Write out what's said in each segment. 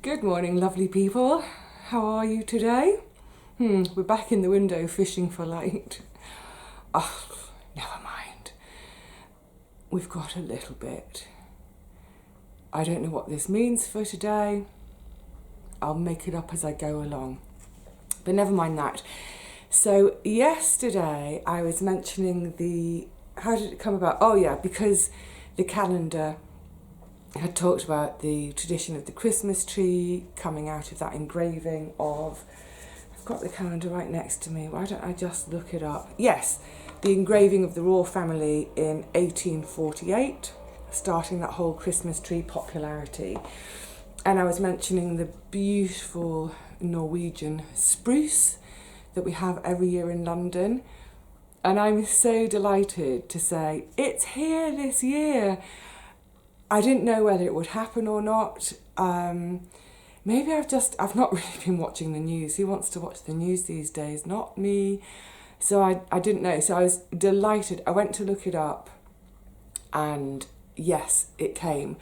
Good morning, lovely people. How are you today? We're back in the window fishing for light. Oh, never mind. We've got a little bit. I don't know what this means for today. I'll make it up as I go along. But never mind that. So yesterday I was mentioning how did it come about? Oh yeah, because the calendar had talked about the tradition of the Christmas tree coming out of that engraving of, I've got the calendar right next to me, why don't I just look it up? Yes, the engraving of the royal family in 1848, starting that whole Christmas tree popularity. And I was mentioning the beautiful Norwegian spruce that we have every year in London. And I'm so delighted to say it's here this year. I didn't know whether it would happen or not. Maybe I've not really been watching the news. Who wants to watch the news these days? Not me. So I didn't know. So I was delighted. I went to look it up and yes, it came.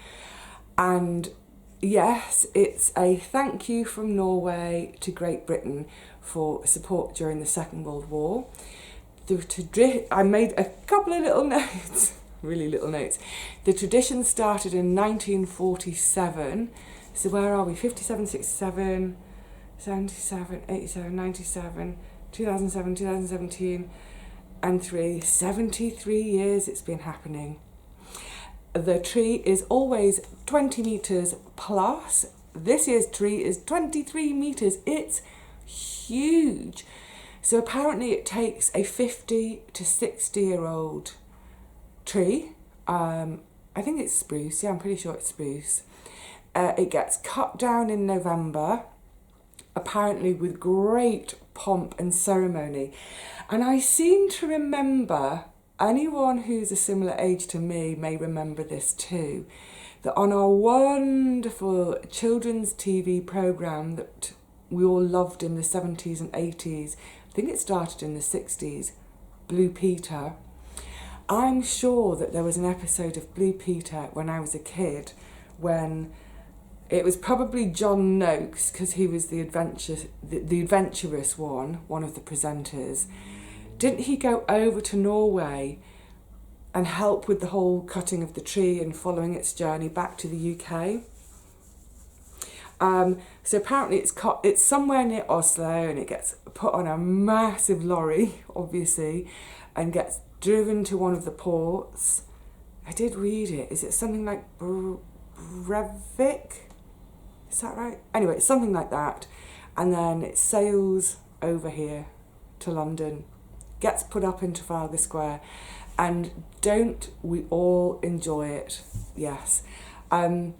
And yes, it's a thank you from Norway to Great Britain for support during the Second World War. I made a couple of little notes. Really little notes. The tradition started in 1947. So where are we? 57, 67, 77, 87, 97, 2007, 2017, and 73 years it's been happening. The tree is always 20 metres plus. This year's tree is 23 metres. It's huge. So apparently it takes a 50 to 60-year-old tree, I think it's spruce, yeah, I'm pretty sure it's spruce. It gets cut down in November, apparently with great pomp and ceremony. And I seem to remember, anyone who's a similar age to me may remember this too, that on our wonderful children's TV programme that we all loved in the 70s and 80s, I think it started in the 60s, Blue Peter. I'm sure that there was an episode of Blue Peter when I was a kid, when it was probably John Noakes, because he was the adventurous one of the presenters. Didn't he go over to Norway and help with the whole cutting of the tree and following its journey back to the UK? So apparently it's somewhere near Oslo, and it gets put on a massive lorry, obviously, and gets driven to one of the ports. I did read it. Is it something like Brevik? Is that right? Anyway, it's something like that. And then it sails over here to London, gets put up in Trafalgar Square, and don't we all enjoy it? Yes. I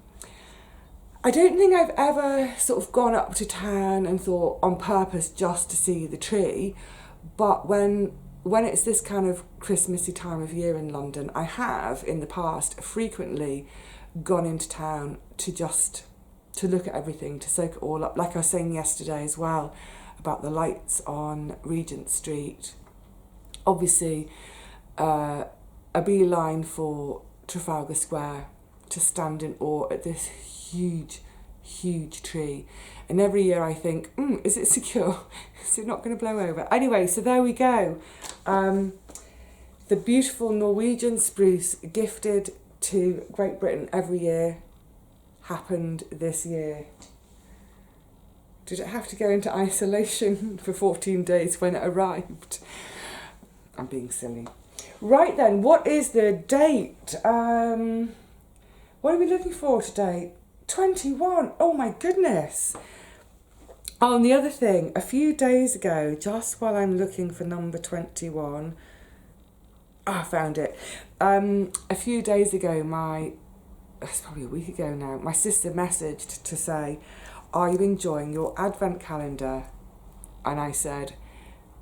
don't think I've ever sort of gone up to town and thought on purpose just to see the tree, but when it's this kind of Christmassy time of year in London, I have in the past frequently gone into town to look at everything, to soak it all up. Like I was saying yesterday as well about the lights on Regent Street. Obviously, a beeline for Trafalgar Square to stand in awe at this huge tree. And every year I think, is it secure? Is it not going to blow over? Anyway, so there we go. The beautiful Norwegian spruce gifted to Great Britain every year happened this year. Did it have to go into isolation for 14 days when it arrived? I'm being silly. Right then, what is the date? What are we looking for today? 21. Oh my goodness. Oh, and the other thing, a few days ago, just while I'm looking for number 21, I found it. A few days ago, it's probably a week ago now, my sister messaged to say, are you enjoying your advent calendar? And I said,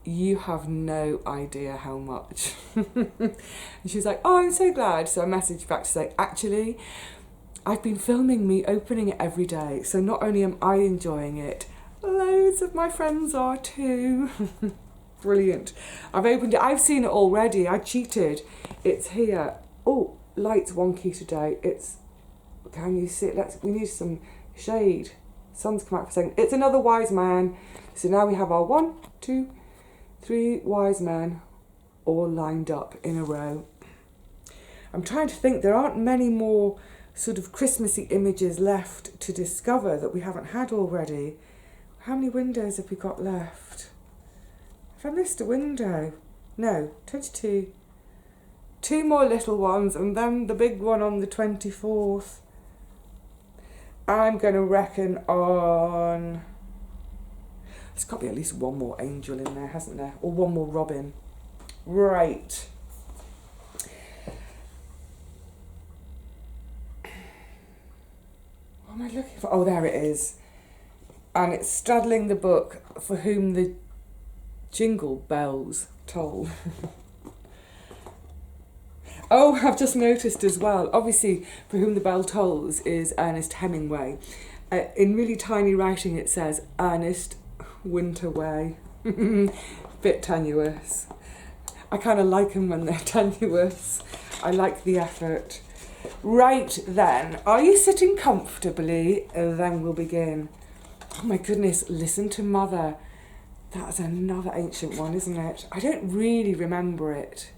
you have no idea how much. And she was like, oh, I'm so glad. So I messaged back to say, actually, I've been filming me opening it every day. So not only am I enjoying it, loads of my friends are too. Brilliant. I've opened it. I've seen it already. I cheated. It's here. Oh, light's wonky today. Can you see it? We need some shade. Sun's come out for a second. It's another wise man. So now we have our 1, 2, 3 wise men all lined up in a row. I'm trying to think, there aren't many more sort of Christmassy images left to discover that we haven't had already. How many windows have we got left? Have I missed a window? No, 22. 2 more little ones and then the big one on the 24th. I'm going to reckon on... There's got to be at least 1 more angel in there, hasn't there? Or 1 more robin. Right. What am I looking for? Oh, there it is. And it's straddling the book, For Whom the Jingle Bells Toll. Oh, I've just noticed as well, obviously, For Whom the Bell Tolls is Ernest Hemingway. In really tiny writing it says, Ernest Winterway. Bit tenuous. I kind of like them when they're tenuous. I like the effort. Right then, are you sitting comfortably? Then we'll begin. Oh my goodness, Listen to Mother. That's another ancient one, isn't it? I don't really remember it.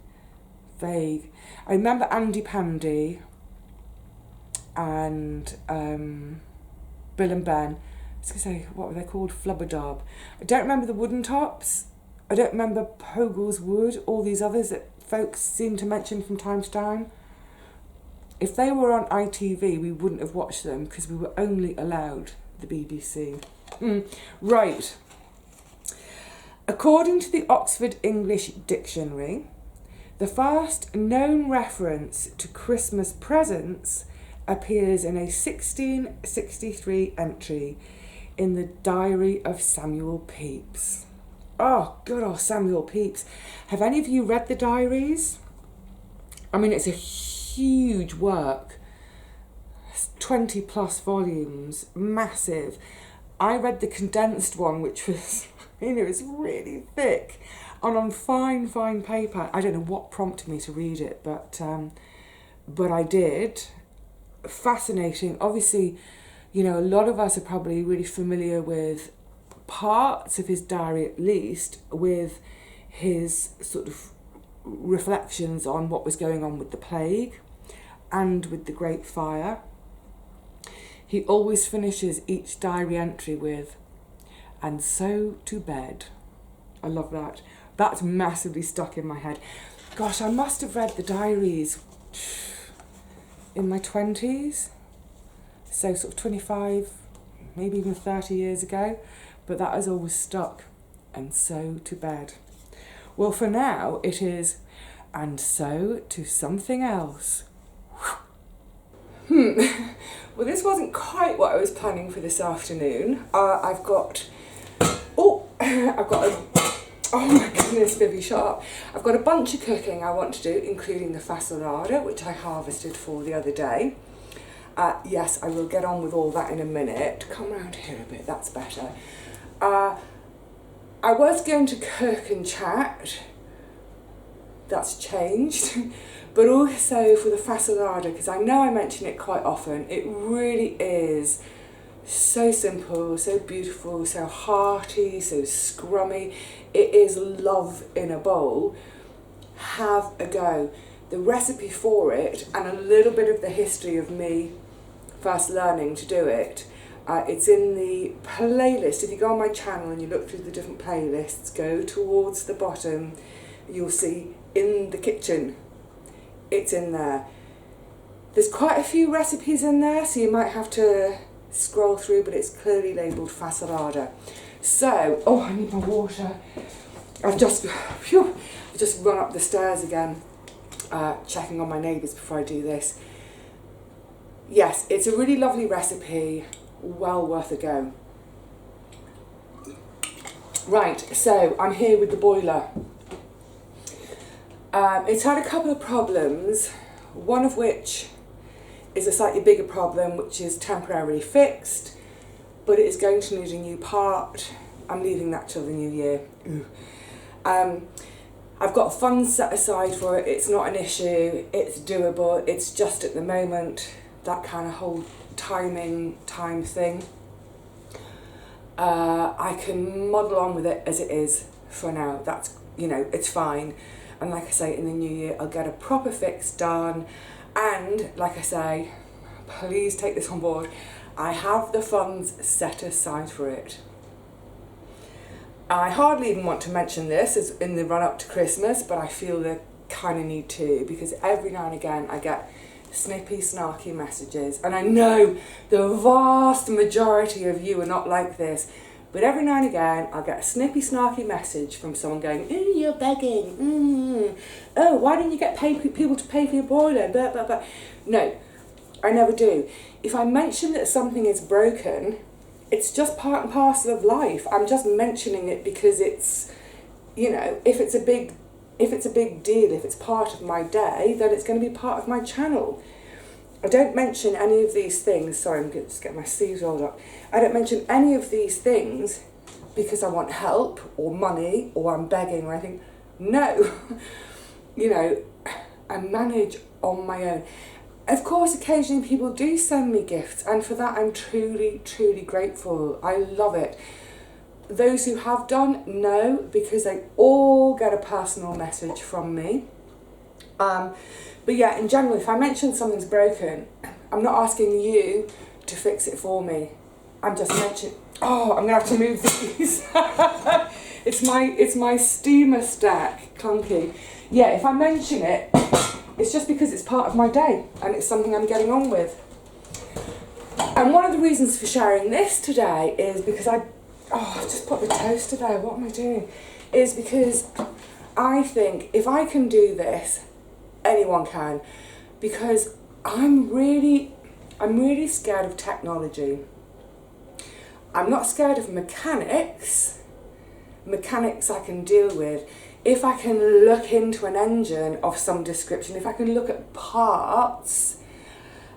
Vague. I remember Andy Pandy and Bill and Ben. I was going to say, what were they called? Flubberdob. I don't remember the Wooden Tops. I don't remember Pogle's Wood, all these others that folks seem to mention from time to time. If they were on ITV, we wouldn't have watched them because we were only allowed the BBC. Right. According to the Oxford English Dictionary, the first known reference to Christmas presents appears in a 1663 entry in the Diary of Samuel Pepys. Oh, good old Samuel Pepys. Have any of you read the diaries? I mean, it's a huge work. 20 plus volumes, massive. I read the condensed one, which was, it's really thick and on fine paper. I don't know what prompted me to read it, but I did. Fascinating. Obviously, a lot of us are probably really familiar with parts of his diary, at least, with his sort of reflections on what was going on with the plague and with the Great Fire. He always finishes each diary entry with, "And so to bed." I love that. That's massively stuck in my head. Gosh, I must have read the diaries in my 20s. So sort of 25, maybe even 30 years ago. But that has always stuck. And so to bed. Well, for now, it is, and so to something else. Well, this wasn't quite what I was planning for this afternoon. I've got oh my goodness, Vivi, shut up. I've got a bunch of cooking I want to do, including the fasolada, which I harvested for the other day. Yes, I will get on with all that in a minute. Come round here a bit, that's better. I was going to cook and chat. That's changed. But also for the fasolada, because I know I mention it quite often, it really is so simple, so beautiful, so hearty, so scrummy. It is love in a bowl. Have a go. The recipe for it and a little bit of the history of me first learning to do it, it's in the playlist. If you go on my channel and you look through the different playlists, go towards the bottom, you'll see In the Kitchen. It's in there. There's quite a few recipes in there, so you might have to scroll through, but it's clearly labelled fasolada. So, oh, I need my water. I've just run up the stairs again, checking on my neighbours before I do this. Yes, it's a really lovely recipe, well worth a go. Right, so I'm here with the boiler. It's had a couple of problems, one of which is a slightly bigger problem, which is temporarily fixed, but it is going to need a new part. I'm leaving that till the new year. I've got funds set aside for it. It's not an issue, it's doable. It's just at the moment that kind of whole time thing. I can muddle on with it as it is for now. That's, it's fine. And like I say, in the new year, I'll get a proper fix done. And like I say, please take this on board. I have the funds set aside for it. I hardly even want to mention this as in the run up to Christmas, but I feel the kind of need to, because every now and again I get snippy, snarky messages, and I know the vast majority of you are not like this, but every now and again I'll get a snippy, snarky message from someone going, you're begging, oh, why didn't you get people to pay for your boiler, blah, blah, blah. No, I never do. If I mention that something is broken, it's just part and parcel of life. I'm just mentioning it because it's, if it's a big deal, if it's part of my day, then it's going to be part of my channel. I don't mention any of these things. Sorry, I'm just getting my sleeves rolled up. I don't mention any of these things because I want help or money or I'm begging or anything. No, I manage on my own. Of course, occasionally people do send me gifts, and for that I'm truly, truly grateful. I love it. Those who have done know, because they all get a personal message from me. But yeah, in general, if I mention something's broken, I'm not asking you to fix it for me. I'm just mentioning, I'm going to have to move these. It's my steamer stack, clunky. Yeah, if I mention it, it's just because it's part of my day and it's something I'm getting on with. And one of the reasons for sharing this today is because I've just put the toaster there, what am I doing? Is because I think if I can do this, anyone can. Because I'm really scared of technology. I'm not scared of mechanics. Mechanics I can deal with. If I can look into an engine of some description, if I can look at parts,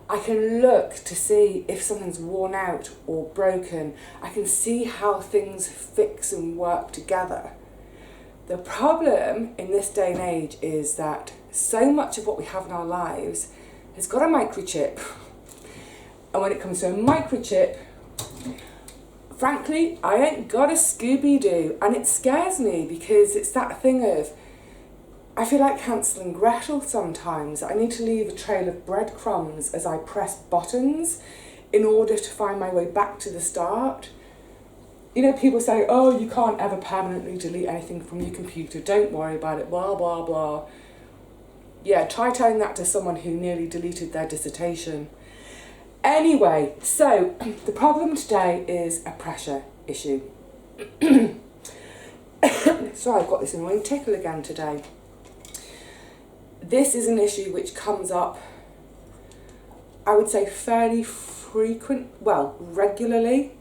I can look to see if something's worn out or broken. I can see how things fix and work together. The problem in this day and age is that so much of what we have in our lives has got a microchip. And when it comes to a microchip, frankly, I ain't got a Scooby-Doo, and it scares me because it's that thing of, I feel like Hansel and Gretel sometimes. I need to leave a trail of breadcrumbs as I press buttons in order to find my way back to the start. People say, oh, you can't ever permanently delete anything from your computer, don't worry about it, blah, blah, blah. Yeah, try telling that to someone who nearly deleted their dissertation. Anyway, so the problem today is a pressure issue. Sorry, I've got this annoying tickle again today. This is an issue which comes up, I would say fairly regularly.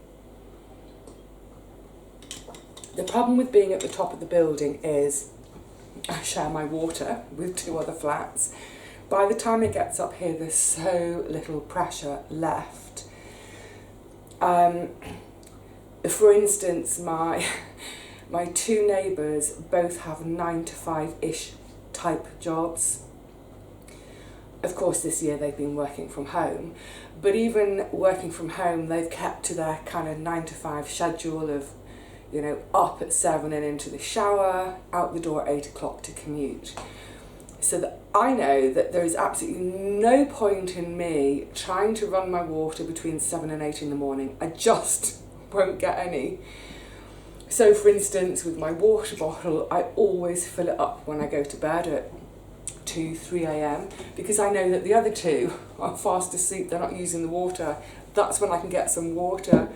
The problem with being at the top of the building is I share my water with 2 other flats. By the time it gets up here, there's so little pressure left. For instance, my 2 neighbours both have 9 to 5-ish type jobs. Of course, this year they've been working from home, but even working from home, they've kept to their kind of 9 to 5 schedule of, up at 7 and into the shower, out the door at 8 o'clock to commute. So that I know that there is absolutely no point in me trying to run my water between 7 and 8 in the morning. I just won't get any. So for instance, with my water bottle, I always fill it up when I go to bed at 2, 3 a.m. because I know that the other 2 are fast asleep, they're not using the water. That's when I can get some water.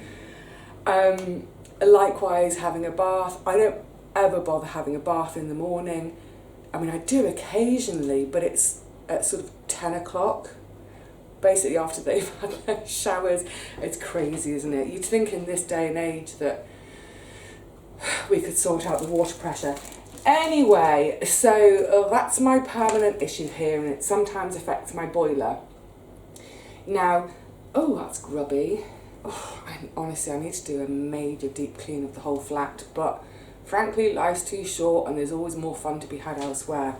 Likewise, having a bath. I don't ever bother having a bath in the morning. I mean, I do occasionally, but it's at sort of 10 o'clock, basically after they've had their showers. It's crazy, isn't it? You'd think in this day and age that we could sort out the water pressure. Anyway, so that's my permanent issue here, and it sometimes affects my boiler. Now, that's grubby. Honestly, I need to do a major deep clean of the whole flat, but frankly, life's too short and there's always more fun to be had elsewhere.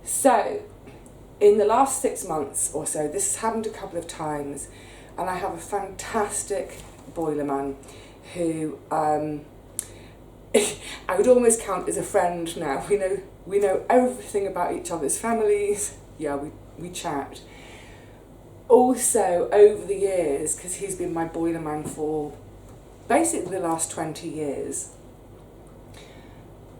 So, in the last 6 months or so, this has happened a couple of times, and I have a fantastic boilerman who I would almost count as a friend now. We know everything about each other's families. Yeah, we chat. Also, over the years, because he's been my boiler man for basically the last 20 years,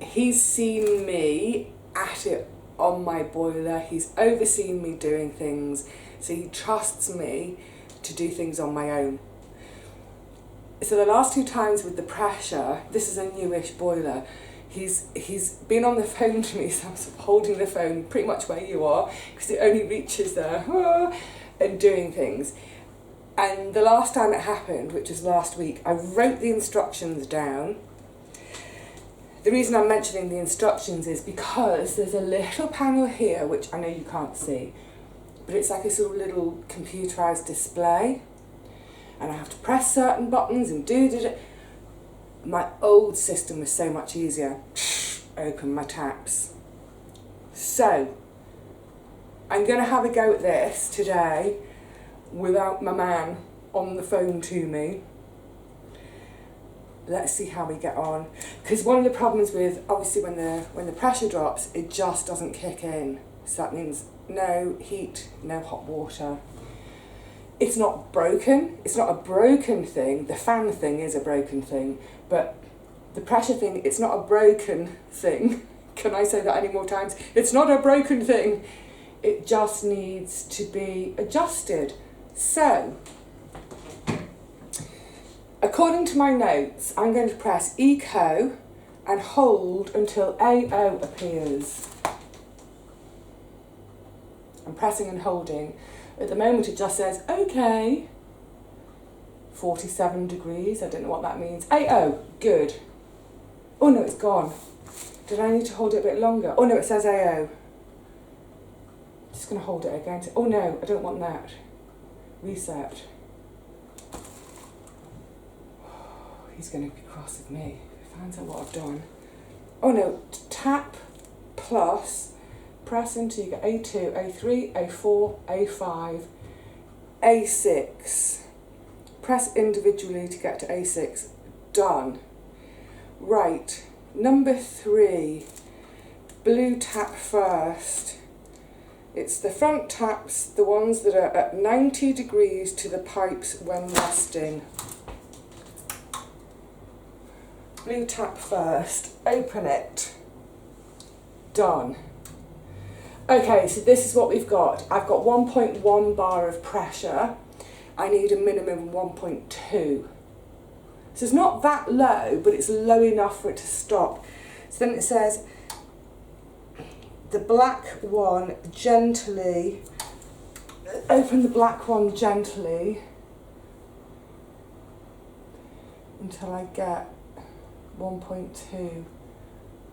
he's seen me at it on my boiler. He's overseen me doing things, so he trusts me to do things on my own. So the last 2 times with the pressure, this is a newish boiler, he's been on the phone to me, so I'm sort of holding the phone pretty much where you are, because it only reaches there, and doing things. And the last time it happened, which was last week, I wrote the instructions down. The reason I'm mentioning the instructions is because there's a little panel here, which I know you can't see, but it's like a sort of little computerised display. And I have to press certain buttons and do. My old system was so much easier. Open my taps. So, I'm going to have a go at this today without my man on the phone to me. Let's see how we get on. Because one of the problems with, obviously when the pressure drops, it just doesn't kick in. So that means no heat, no hot water. It's not broken. It's not a broken thing. The fan thing is a broken thing. But the pressure thing, it's not a broken thing. Can I say that any more times? It's not a broken thing. It just needs to be adjusted. So, according to my notes, I'm going to press Eco and hold until AO appears. I'm pressing and holding. At the moment it just says, okay, 47 degrees, I don't know what that means. AO, good. Oh no, it's gone. Did I need to hold it a bit longer? Oh no, it says AO. Just going to hold it again. Oh no, I don't want that. Reset. He's going to be cross with me if he finds out what I've done. Oh no, tap plus, press until you get A2, A3, A4, A5, A6. Press individually to get to A6. Done. Right, number 3, blue tap first. It's the front taps, the ones that are at 90 degrees to the pipes when resting. Blue tap first, open it. Done. Okay, so this is what we've got. I've got 1.1 bar of pressure. I need a minimum 1.2. So it's not that low, but it's low enough for it to stop. So then it says, the black one gently, open the black one gently until I get 1.2.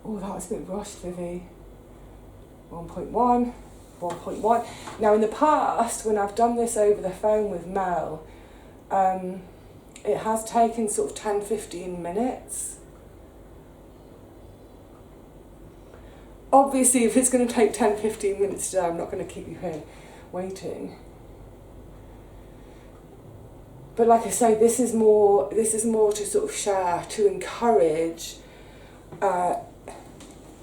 Oh, that was a bit rushed, Vivi. 1.1, 1.1. Now in the past, when I've done this over the phone with Mel, it has taken sort of 10-15 minutes. Obviously, if it's going to take 10-15 minutes today, I'm not going to keep you here waiting. But like I say, this is more to sort of share, to encourage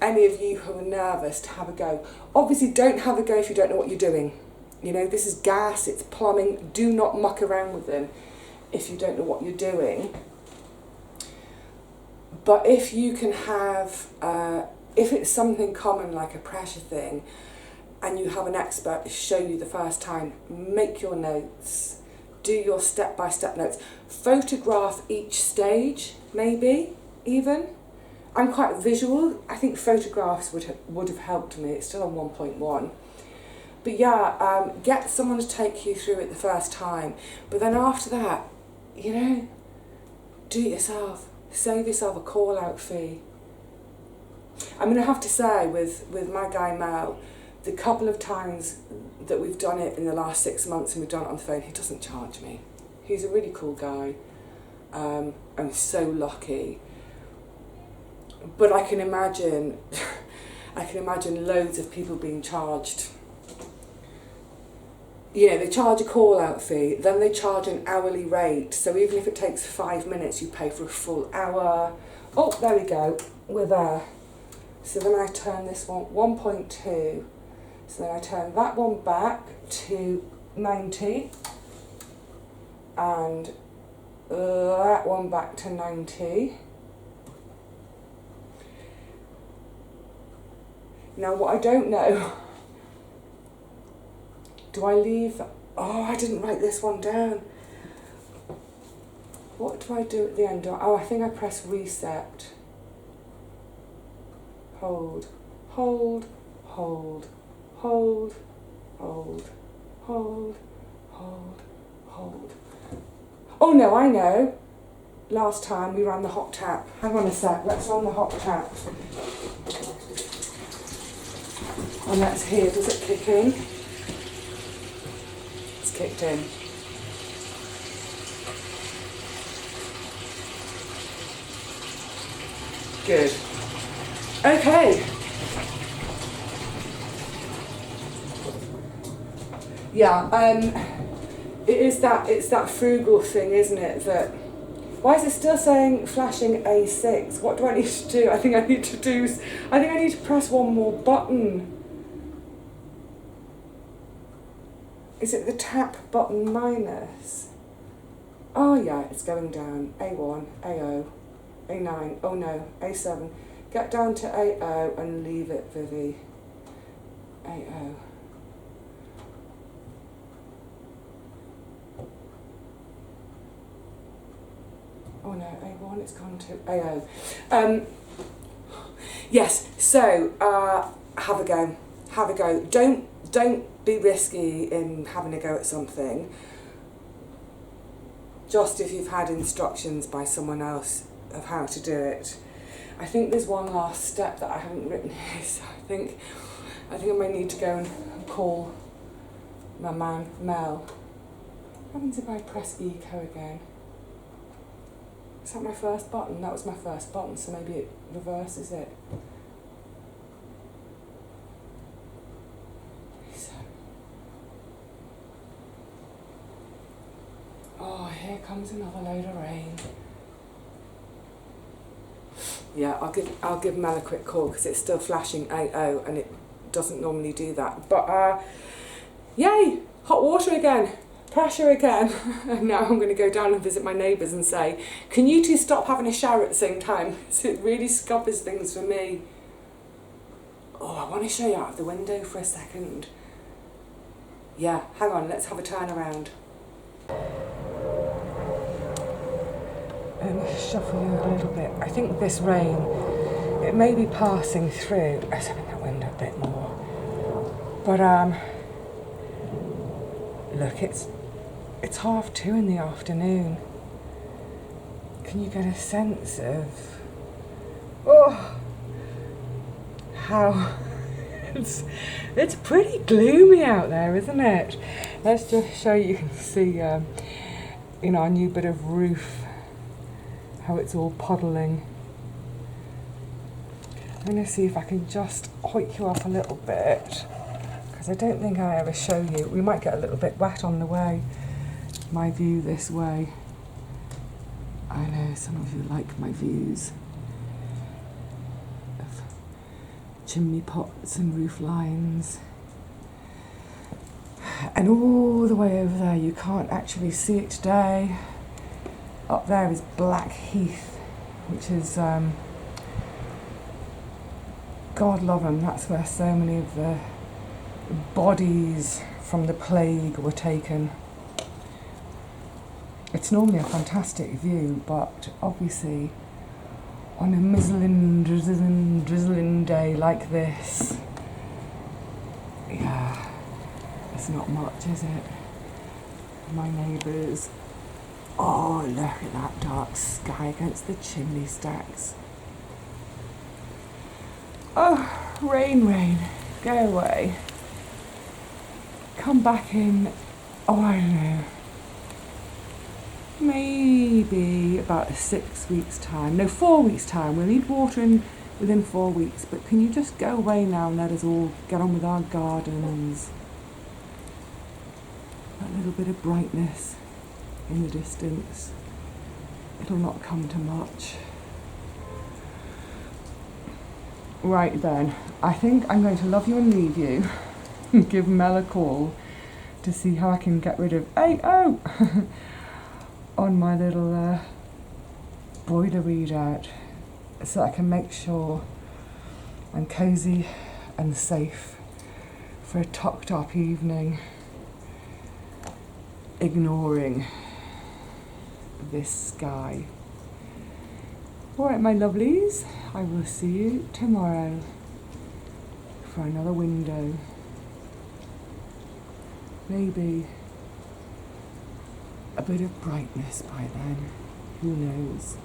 any of you who are nervous to have a go. Obviously, don't have a go if you don't know what you're doing. You know, this is gas, it's plumbing. Do not muck around with them if you don't know what you're doing. But if you can have, if it's something common like a pressure thing, and you have an expert show you the first time, make your notes, do your step-by-step notes, photograph each stage, maybe, even. I'm quite visual. I think photographs would have helped me. It's still on 1.1. But yeah, get someone to take you through it the first time. But then after that, you know, do it yourself. Save yourself a call-out fee. I'm going to have to say, with my guy Mel, the couple of times that we've done it in the last 6 months and we've done it on the phone, he doesn't charge me. He's a really cool guy. I'm so lucky. But I can imagine loads of people being charged Yeah, they charge a call-out fee, then they charge an hourly rate. So even if it takes 5 minutes, you pay for a full hour. Oh, there we go. We're there. So then I turn this one 1.2. So then I turn that one back to 90. And that one back to 90. Now what I don't know, do I leave, oh, I didn't write this one down. What do I do at the end? Oh, I think I press reset. Hold, hold, hold, hold, hold, hold, hold, hold. Oh no, I know. Last time we ran the hot tap. Hang on a sec, let's run the hot tap. And let's hear, does it kick in? It's kicked in. Good. Okay. Yeah, it's that frugal thing, isn't it? That, why is it still saying flashing A6? What do I need to do? I think I need to press one more button. Is it the tap button minus? Oh yeah, it's going down. A1, A0, A9, oh no, A7. Get down to A0 and leave it, Vivi. A0. Oh no, A1, it's gone to A0. Yes, so have a go. Have a go. Don't be risky in having a go at something. Just if you've had instructions by someone else of how to do it. I think there's one last step that I haven't written here, so I think I might need to go and call my man Mel. What happens if I press eco again? Is that my first button? That was my first button, so maybe it reverses it. Oh, here comes another load of rain. Yeah, I'll give Mel a quick call because it's still flashing 80 and it doesn't normally do that. But yay, hot water again, pressure again. And now I'm going to go down and visit my neighbours and say, can you two stop having a shower at the same time? So it really scuppers things for me. Oh, I want to show you out of the window for a second. Yeah, hang on, let's have a turn around. Shuffle you a little bit. I think this rain, it may be passing through. Let's open that window a bit more. But look, it's 2:30 in the afternoon. Can you get a sense of how it's pretty gloomy out there, isn't it? Let's just show you can see our new bit of roof, how it's all puddling. I'm going to see if I can just hoik you up a little bit, because I don't think I ever show you. We might get a little bit wet on the way. My view this way. I know some of you like my views of chimney pots and roof lines. And all the way over there, you can't actually see it today. Up there is Black Heath, which is, God love 'em, that's where so many of the bodies from the plague were taken. It's normally a fantastic view, but obviously on a drizzling day like this, yeah, it's not much, is it? My neighbours. Oh, look at that dark sky against the chimney stacks. Oh, rain, go away. Come back in, oh, I don't know, maybe about 6 weeks' time. No, 4 weeks' time. We'll need water in within 4 weeks, but can you just go away now and let us all get on with our gardens? that little bit of brightness in the distance. It'll not come to much. Right then, I think I'm going to love you and leave you. Give Mel a call to see how I can get rid of AO on my little boiler readout, so I can make sure I'm cosy and safe for a tucked up evening, ignoring this sky. Alright my lovelies, I will see you tomorrow for another window. Maybe a bit of brightness by then, who knows.